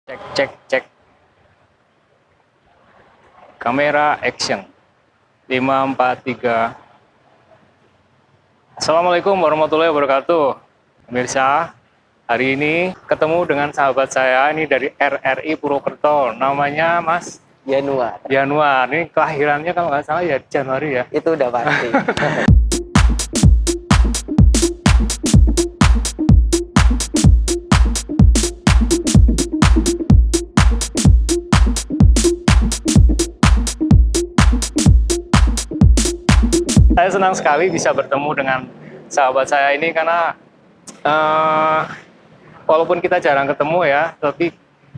Cek, cek, cek. Kamera action. 5, 4, 3. Assalamualaikum warahmatullahi wabarakatuh. Pemirsa, hari ini ketemu dengan sahabat saya ini dari RRI Purwokerto. Namanya Mas Januar. Januar. Ini kelahirannya kalau nggak salah ya Januari ya. Itu udah pasti. Saya senang sekali bisa bertemu dengan sahabat saya ini karena walaupun kita jarang ketemu ya, tapi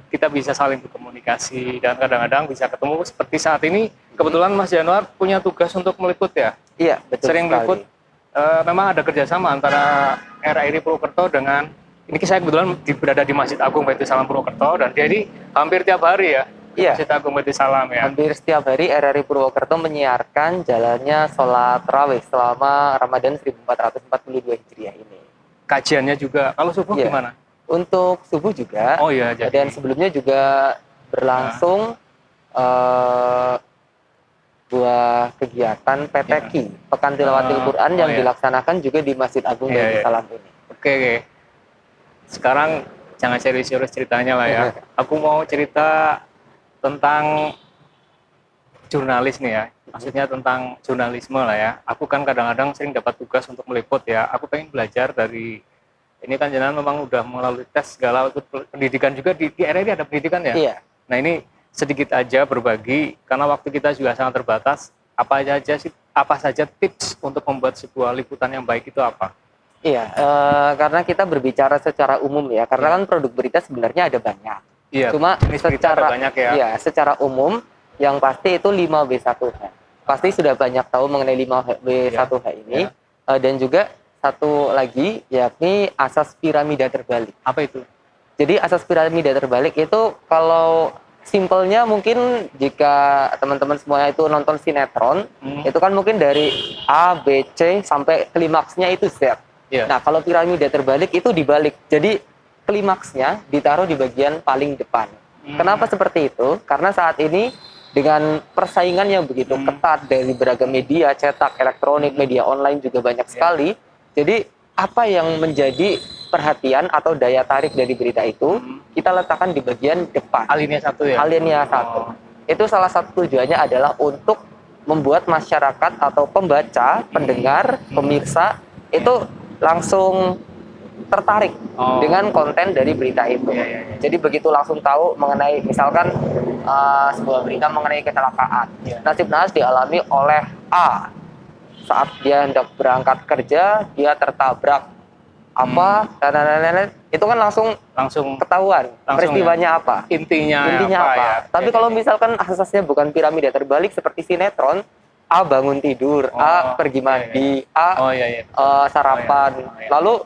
kita bisa saling berkomunikasi dan kadang-kadang bisa ketemu seperti saat ini. Kebetulan Mas Januar punya tugas untuk meliput ya. Iya, betul Sering sekali. meliput. Memang ada kerjasama antara RRI Purwokerto dengan ini saya kebetulan berada di Masjid Agung Baitul Salam Purwokerto dan jadi hampir tiap hari ya. Iya. Masjid Agung Baitul Salam ya. Hampir setiap hari RRI Purwokerto menyiarkan jalannya sholat tarawih selama Ramadan 1442 Hijriah ini. Kajiannya juga. Kalau subuh Iya. gimana? Untuk subuh juga. Oh iya, jadi. Dan sebelumnya juga berlangsung buah kegiatan PTQ, Pekan Tilawatil Quran yang dilaksanakan juga di Masjid Agung Baitul Salam ini. Oke. Sekarang jangan serius-serius ceritanya lah ya. Aku mau cerita tentang jurnalis nih ya. Maksudnya tentang jurnalisme lah ya. Aku kan kadang-kadang sering dapat tugas untuk meliput ya. Aku pengen belajar dari ini kan jenengan memang udah melalui tes segala ikut pendidikan juga di RRI ada pendidikan ya. Iya. Nah ini sedikit aja berbagi karena waktu kita juga sangat terbatas. Apa saja tips untuk membuat sebuah liputan yang baik itu apa? Iya, karena kita berbicara secara umum ya. Karena kan produk berita sebenarnya ada banyak. Iya. Cuma secara banyak ya. Iya, secara umum yang pasti itu 5W1H. Pasti sudah banyak tahu mengenai 5W1H ini. Dan juga satu lagi yakni asas piramida terbalik. Apa itu? Jadi asas piramida terbalik itu kalau simpelnya mungkin jika teman-teman semuanya itu nonton sinetron, itu kan mungkin dari A, B, C sampai klimaksnya itu Z. Yeah. Nah, kalau piramida terbalik itu dibalik. Jadi klimaksnya ditaruh di bagian paling depan. Kenapa seperti itu? Karena saat ini dengan persaingan yang begitu ketat dari beragam media, cetak, elektronik, media online juga banyak sekali. Jadi apa yang menjadi perhatian atau daya tarik dari berita itu kita letakkan di bagian depan. Alinea 1 ya? Alinea 1. Itu salah satu tujuannya adalah untuk membuat masyarakat atau pembaca, pendengar, pemirsa itu langsung tertarik dengan konten dari berita itu. Jadi begitu langsung tahu mengenai misalkan sebuah berita mengenai kecelakaan. Nasib naas dialami oleh A. Saat dia hendak berangkat kerja, dia tertabrak apa dan itu kan langsung ketahuan peristiwanya apa. Intinya apa. Ya. Tapi kalau misalkan asasnya bukan piramida terbalik seperti sinetron, A bangun tidur, A pergi mandi, A sarapan, lalu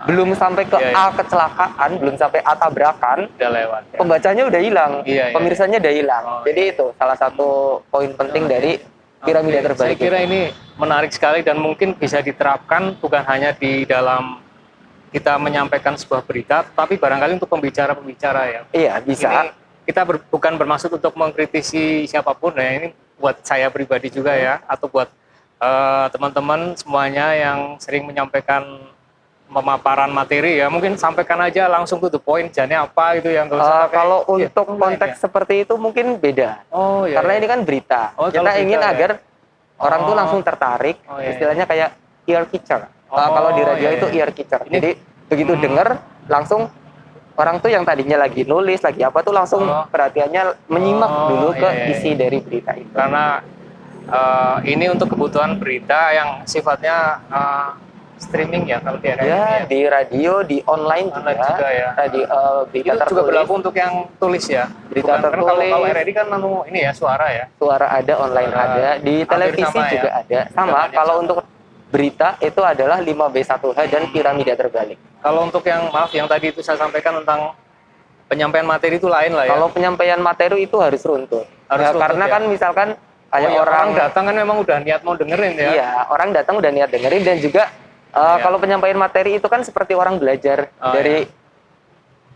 belum sampai ke A kecelakaan, belum sampai A tabrakan, udah lewat. Pembacanya udah hilang, pemirsanya udah hilang. Jadi itu salah satu poin penting dari piramida terbalik. Saya kira ini menarik sekali dan mungkin bisa diterapkan bukan hanya di dalam kita menyampaikan sebuah berita, tapi barangkali untuk pembicara-pembicara ya. Iya, bisa. Ini kita bukan bermaksud untuk mengkritisi siapapun ya, ini buat saya pribadi juga ya, atau buat teman-teman semuanya yang sering menyampaikan pemaparan materi ya, mungkin sampaikan aja langsung to the point, jangan apa gitu yang kalau untuk konteks seperti itu mungkin beda. Karena ini kan berita. Kita ingin agar orang tuh langsung tertarik, istilahnya kayak ear catcher. Kalau di radio itu ear catcher. Jadi begitu dengar langsung orang tuh yang tadinya lagi nulis, lagi apa tuh langsung perhatiannya menyimak dulu ke isi dari berita itu. Karena ini untuk kebutuhan berita yang sifatnya streaming ya kalau di RRI ya, di radio, di online juga ya. Berita itu juga berlaku untuk yang tulis ya. Berita tertulis. Kalau RRI kan ini ya suara ya. Suara ada, online ada, di televisi juga ada. Sama. Kalau untuk berita itu adalah 5W1H dan piramida terbalik. Kalau untuk yang yang tadi itu saya sampaikan tentang penyampaian materi itu lain lah ya. Kalau penyampaian materi itu harus runtut. Karena kan misalkan kayak orang datang kan memang udah niat mau dengerin ya. Iya, orang datang udah niat dengerin dan juga kalau penyampaian materi itu kan seperti orang belajar dari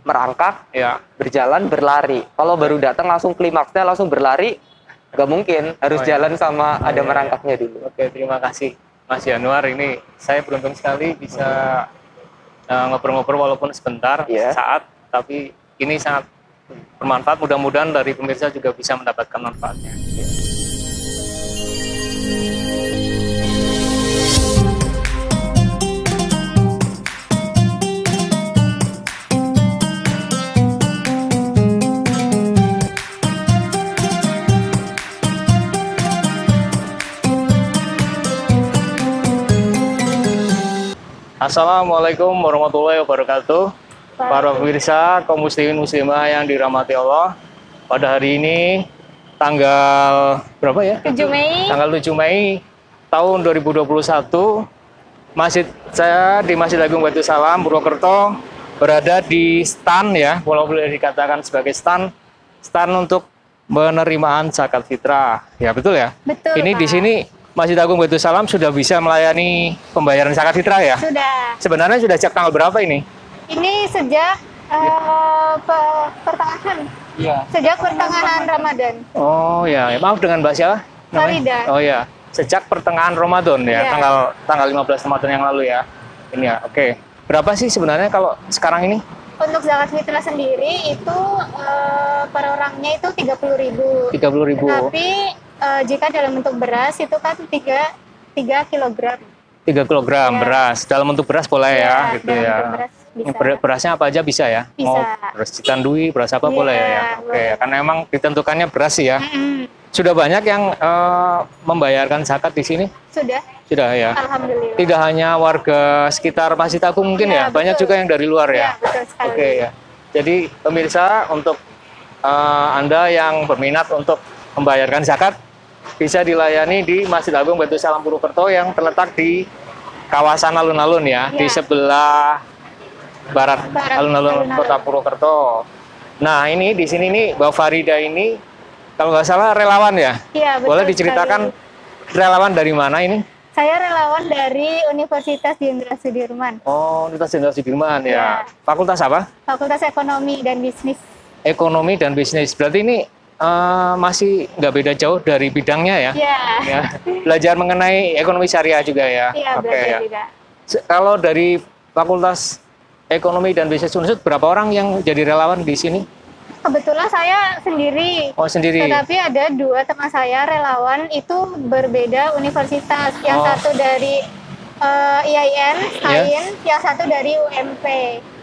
merangkak, Ya. berjalan, berlari. Kalau baru datang langsung klimaksnya langsung berlari, nggak mungkin. Harus Oh, iya. jalan sama ada iya, merangkaknya dulu. Oke, terima kasih Mas Januar. Ini saya beruntung sekali bisa ngobrol-ngobrol walaupun sebentar, Iya. saat, tapi ini sangat bermanfaat. Mudah-mudahan dari pemirsa juga bisa mendapatkan manfaatnya. Assalamualaikum warahmatullahi wabarakatuh. Para pemirsa, kaum muslimin muslimah yang dirahmati Allah. Pada hari ini tanggal berapa ya? 7 Mei. Tanggal 7 Mei tahun 2021, saya di Masjid Agung Baitul Salam Purwokerto berada di stand ya, walaupun boleh dikatakan sebagai stand untuk penerimaan zakat fitrah. Ya, betul ya? Betul, Ini Pak. di sini Masjid Agung Baitul Salam sudah bisa melayani pembayaran zakat fitrah ya? Sudah. Sebenarnya sudah sejak tanggal berapa ini? Ini sejak pertengahan. Iya. Sejak pertengahan Ramadan. Oh ya, maaf dengan Mbak siapa? namanya? Farida. Oh ya, sejak pertengahan Ramadan ya, Iya. tanggal 15 Ramadan yang lalu ya. Ini ya, oke. Berapa sih sebenarnya kalau sekarang ini? Untuk zakat fitrah sendiri itu per orangnya itu 30.000. 30.000. Tapi jika dalam bentuk beras itu kan 3 kilogram. 3 kilogram Ya. beras. Dalam bentuk beras boleh ya, gitu dalam ya. bentuk beras bisa. Berasnya apa aja bisa ya? Bisa. Mau beras citandui, beras apa Iya, boleh ya? Oke, boleh. karena emang ditentukannya beras sih ya. Mm-mm. Sudah banyak yang membayarkan zakat di sini? Sudah, Sudah ya. alhamdulillah. Tidak hanya warga sekitar Masjid Agung mungkin Iya, ya, banyak betul. juga yang dari luar Ya, ya. betul sekali. Oke ya. Jadi pemirsa, untuk Anda yang berminat untuk membayarkan zakat bisa dilayani di Masjid Agung Baitul Salam Purwokerto yang terletak di kawasan alun-alun ya, Ya. di sebelah barat alun-alun alun-alun. Kota Purwokerto. Nah, ini di sini nih Mbak Farida ini kalau nggak salah relawan ya. Iya, betul Boleh diceritakan sekali. relawan dari mana ini? Saya relawan dari Universitas Jenderal Sudirman, Oh, Universitas Jenderal Sudirman ya. Ya. Fakultas apa? Fakultas Ekonomi dan Bisnis. Ekonomi dan bisnis. Berarti ini masih nggak beda jauh dari bidangnya ya? Ya, Ya. Belajar mengenai ekonomi syariah juga ya? iya Oke belajar ya. juga. Kalau dari Fakultas Ekonomi dan Bisnis Unsur, berapa orang yang jadi relawan di sini? Kebetulan saya sendiri, Oh, sendiri? tetapi ada 2 teman saya relawan itu berbeda universitas. Yang Oh. satu dari IAIN, Ya. yang satu dari UMP.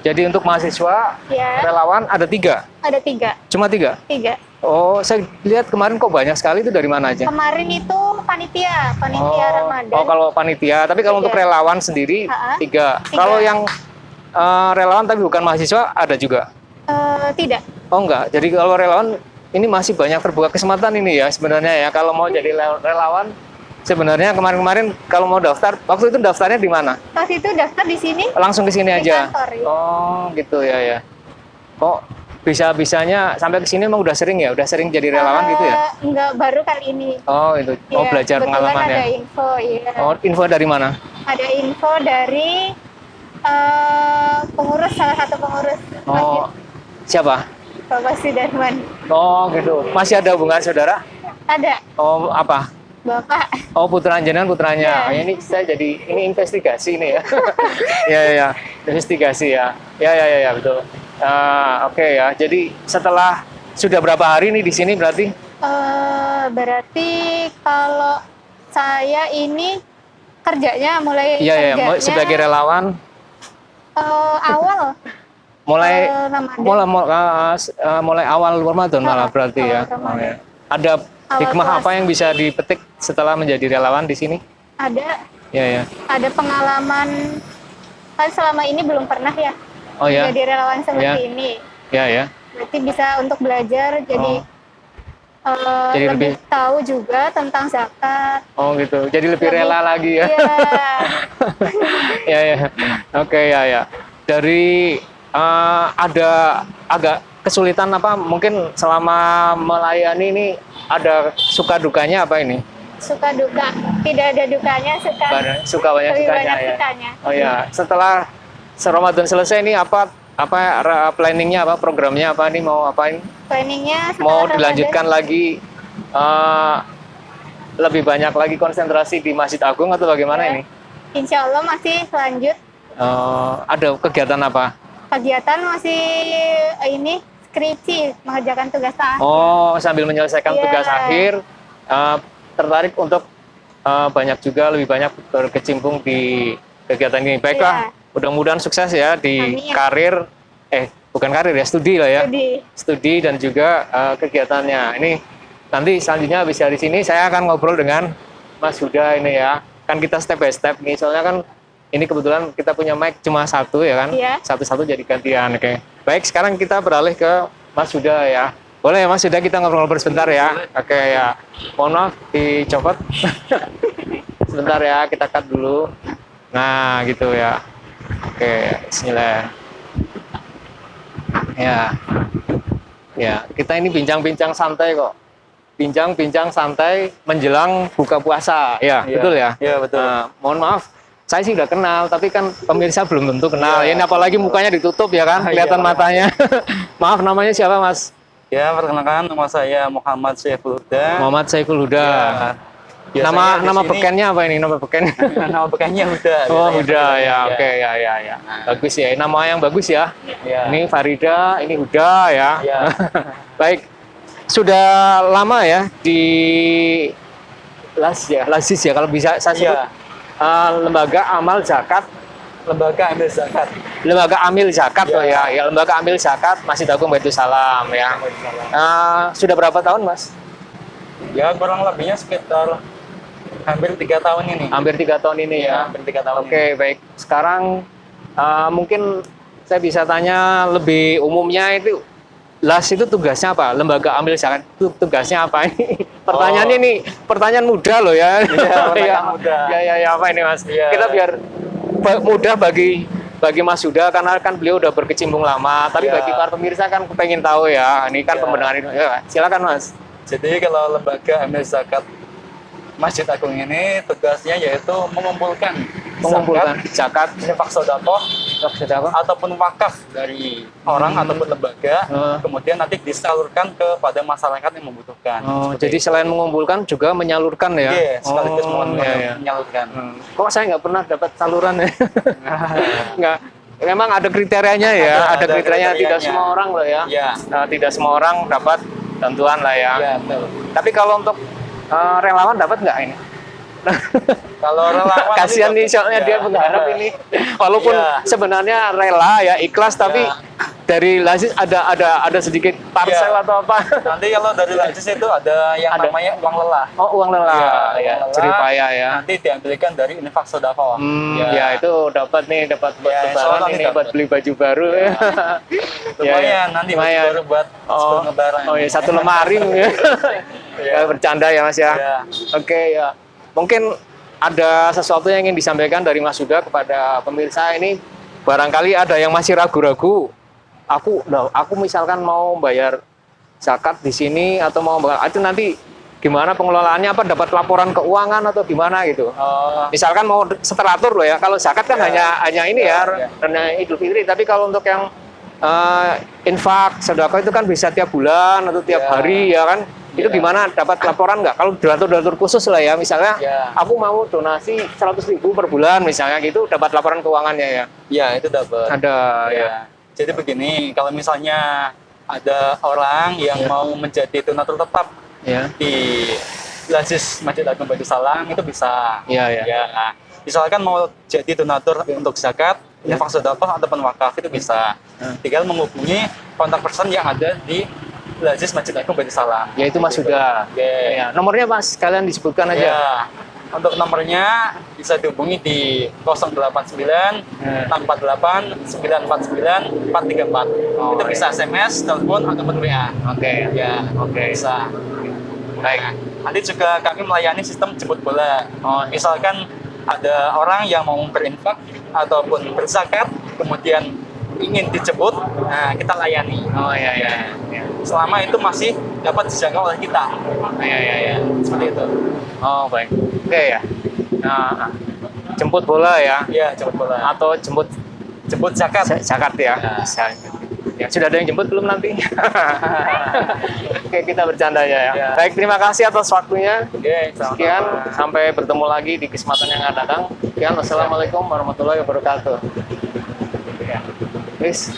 Jadi untuk mahasiswa Ya, relawan ada 3? ada 3. Cuma 3? 3. Oh, saya lihat kemarin kok banyak sekali, itu dari mana aja? Kemarin itu panitia Ramadan. Oh, kalau panitia. Tapi kalau 3. untuk relawan sendiri Ha-ha. 3. 3. Kalau yang relawan tapi bukan mahasiswa ada juga? Tidak. Oh enggak. Jadi kalau relawan ini masih banyak terbuka kesempatan ini ya sebenarnya ya. Kalau mau jadi relawan sebenarnya kemarin-kemarin kalau mau daftar, waktu itu daftarnya di mana? Pas itu daftar di sini. Langsung ke sini Di aja. kantor, ya. Oh, gitu ya ya. Kok bisa-bisanya sampai ke sini emang udah sering ya? Udah sering jadi relawan gitu ya? Enggak, baru kali ini. Oh, itu. Oh, Iya, belajar kebetulan pengalaman ya. ada info, ya. Oh, info dari mana? Ada info dari pengurus, salah satu pengurus Oh, masjid, siapa? Bapak Sudarman. Oh, gitu. Masih ada hubungan saudara? Ada Oh, apa? Bapak. Oh, putra jenengan putranya. Ya. Ini saya jadi ini investigasi ini ya. Ya, ya, ya. Investigasi ya. Ya, ya, ya, ya, betul. Oke ya. Jadi setelah sudah berapa hari nih di sini berarti? Berarti kalau saya ini kerjanya mulai Iya, ya. kerjanya Sebagai relawan awal mulai Ramadan. mulai awal Ramadan malah berarti ya. awal Ramadan. Oh, ya. Ada Awal hikmah puasa. apa yang bisa dipetik setelah menjadi relawan di sini? Ada Ya, ya. ada pengalaman, kan selama ini belum pernah ya Oh ya. jadi relawan seperti Ya. ini. Ya, ya. Berarti bisa untuk belajar, jadi Jadi lebih lebih- tahu juga tentang zakat. Oh, gitu. Jadi lebih Lebih- rela lagi ya. Iya. Ya, ya. Oke, ya, ya. Dari ada agak kesulitan apa mungkin selama melayani ini, ada suka dukanya apa ini? Suka duka, tidak ada dukanya, suka Suka banyak lebih sukanya banyak ya. sukanya. Oh ya, setelah Ramadan selesai ini apa planningnya apa, programnya apa nih, mau apa ini? Planningnya Mau setelah dilanjutkan Ramadan, lagi eh, lebih banyak lagi konsentrasi di Masjid Agung atau bagaimana ya, ini? insya Allah masih lanjut Ada kegiatan apa? kegiatan, masih ini skripsi, mengerjakan tugas akhir. Oh, sambil menyelesaikan Iya. tugas akhir, tertarik untuk banyak juga, lebih banyak berkecimpung di kegiatan ini. Baiklah, Iya. mudah-mudahan sukses ya di Amin. karir, bukan karir ya, studi lah ya. Jadi Studi dan juga kegiatannya. Ini nanti selanjutnya habis dari sini saya akan ngobrol dengan Mas Huda ini ya. Kan kita step by step nih, soalnya kan ini kebetulan kita punya mic cuma satu ya kan. Iya. Satu-satu jadi gantian. Oke. Baik, sekarang kita beralih ke Mas Huda ya. Boleh ya Mas Huda, kita ngobrol-ngobrol sebentar ya. Oke ya. Mohon maaf dicopot. Sebentar ya, kita cut dulu. Nah, gitu ya. Oke, bismillah. Ya. Ya, kita ini bincang-bincang santai kok. Bincang-bincang santai menjelang buka puasa. Ya, Iya. betul ya? Iya, betul. Nah, mohon maaf, saya sih udah kenal, tapi kan pemirsa belum tentu kenal. Iya. Ini apalagi mukanya ditutup ya kan, kelihatan Iya. matanya. Maaf, namanya siapa Mas? Ya, perkenalkan nama saya Muhammad Syaiful Huda. Muhammad Saiful Huda. Ya, Nama biasanya di sini- bekennya apa ini? Nama beken? nama bekennya Huda. Oh, biasanya Huda panggilannya. ya. Oke, ya. Bagus ya. Nama yang bagus ya. Iya. Ini Farida, ini Huda ya. Iya. Baik. Sudah lama ya di Lasis ya kalau bisa saya sebut. Iya. Lembaga Amal Zakat, Lembaga ambil zakat. Lembaga Amil Zakat Iya. loh ya. Ya, Lembaga Amil Zakat Masjid Agung Baitul Salam ya. Sudah berapa tahun Mas? Ya, kurang lebihnya sekitar hampir 3 tahun ini. Hampir 3 tahun ini ya. Hampir 3 tahun. Oke, baik. Sekarang mungkin saya bisa tanya lebih umumnya itu, LAS itu tugasnya apa? Lembaga Amil Zakat itu tugasnya apa ini? Pertanyaannya ini pertanyaan mudah loh ya. Iya, pertanyaan mudah. Ya, apa ini Mas? Iya. Kita biar mudah bagi Mas Huda karena kan beliau udah berkecimpung lama. Tapi Iya. bagi para pemirsa kan pengen tahu ya. Ini kan Iya. pendengar ini. Ya, silakan Mas. Jadi kalau lembaga ambil zakat Masjid Agung ini tugasnya yaitu mengumpulkan Zakat, infak sedekah sedekah. ataupun wakaf dari orang ataupun lembaga, kemudian nanti disalurkan kepada masyarakat yang membutuhkan. Oh, jadi selain mengumpulkan juga menyalurkan ya? Iya, sekaligus iya. menyalurkan. Kok saya nggak pernah dapat saluran ya? Nggak. Memang ada kriterianya ya, ada kriterianya. Tidak kriterianya. semua orang loh ya. Iya. Tidak semua orang dapat bantuan lah ya. Iya, betul. Tapi kalau untuk relawan dapat nggak ini? Kalau relawan Kasihan nih soalnya dia berharap ini, walaupun Iya. sebenarnya rela ya, ikhlas, tapi Iya. dari Lasis ada sedikit parsel Iya. atau apa? Nanti kalau dari Lasis itu ada yang Ada. namanya uang lelah. Oh, uang lelah Iya, ya, uang lelah. jeripaya ya. Nanti diambilkan dari infak sedekah. Ya itu dapat nih, dapat buat Ya, lebaran insya ini, Allah buat dapat. beli baju baru. Ya. Ya, Lumayan nanti lumayan. baru buat sebelum lebaran. Oh ya, satu lemari ya. Ya, bercanda ya Mas ya. Ya. Oke ya. Mungkin ada sesuatu yang ingin disampaikan dari Mas Huda kepada pemirsa ini. Barangkali ada yang masih ragu-ragu. Aku misalkan mau bayar zakat di sini atau mau itu nanti gimana pengelolaannya, apa dapat laporan keuangan atau gimana gitu. Oh, Misalkan mau seteratur loh ya. Kalau zakat kan Ya. hanya ini Ya, ya, hanya Idul Fitri. Tapi kalau untuk yang infak, sedekah itu kan bisa tiap bulan atau tiap Ya. hari ya kan. Itu Ya. gimana, dapat laporan nggak? Kalau donatur khusus lah ya, misalnya Ya. aku mau donasi 100.000 per bulan misalnya gitu, dapat laporan keuangannya ya. ya itu dapat. Ada ya. Ya. Jadi begini, kalau misalnya ada orang yang mau menjadi donatur tetap Ya. di Lasis Masjid Agung Baitul Salam itu bisa. Iya, iya. Ya. Misalkan mau jadi donatur untuk zakat, infak sedekah ataupun wakaf itu bisa. Tinggal menghubungi kontak person yang ada di Lasis Masjid Agung Baitul Salam. Yaitu Mas Huda. Ya. Ya. Nomornya Mas, kalian disebutkan aja. Ya. Untuk nomornya bisa dihubungi di 089 648 949 434. Oh, Itu iya. bisa SMS, telepon ataupun WA. Oke. Ya, Oke. bisa. Baik. Nanti juga kami melayani sistem jemput bola. Oh, Misalkan ada orang yang mau berinfak ataupun berzakat, kemudian ingin dijemput, nah kita layani. Oh iya iya. Iya. Selama itu masih dapat dijangkau oleh kita. Iya iya iya. Seperti itu. Oh baik. Oke ya. Nah, jemput bola ya, Iya, jemput bola. atau jemput jemput zakat. Zakat ya. Bisa. Ya, sudah ada yang jemput belum nanti? Oke, kita bercanda ya. Ya. Baik, terima kasih atas waktunya. Oke, Sekian, sampai bertemu lagi di kesempatan yang akan datang. Sekian, wassalamualaikum warahmatullahi wabarakatuh. Ya. Please.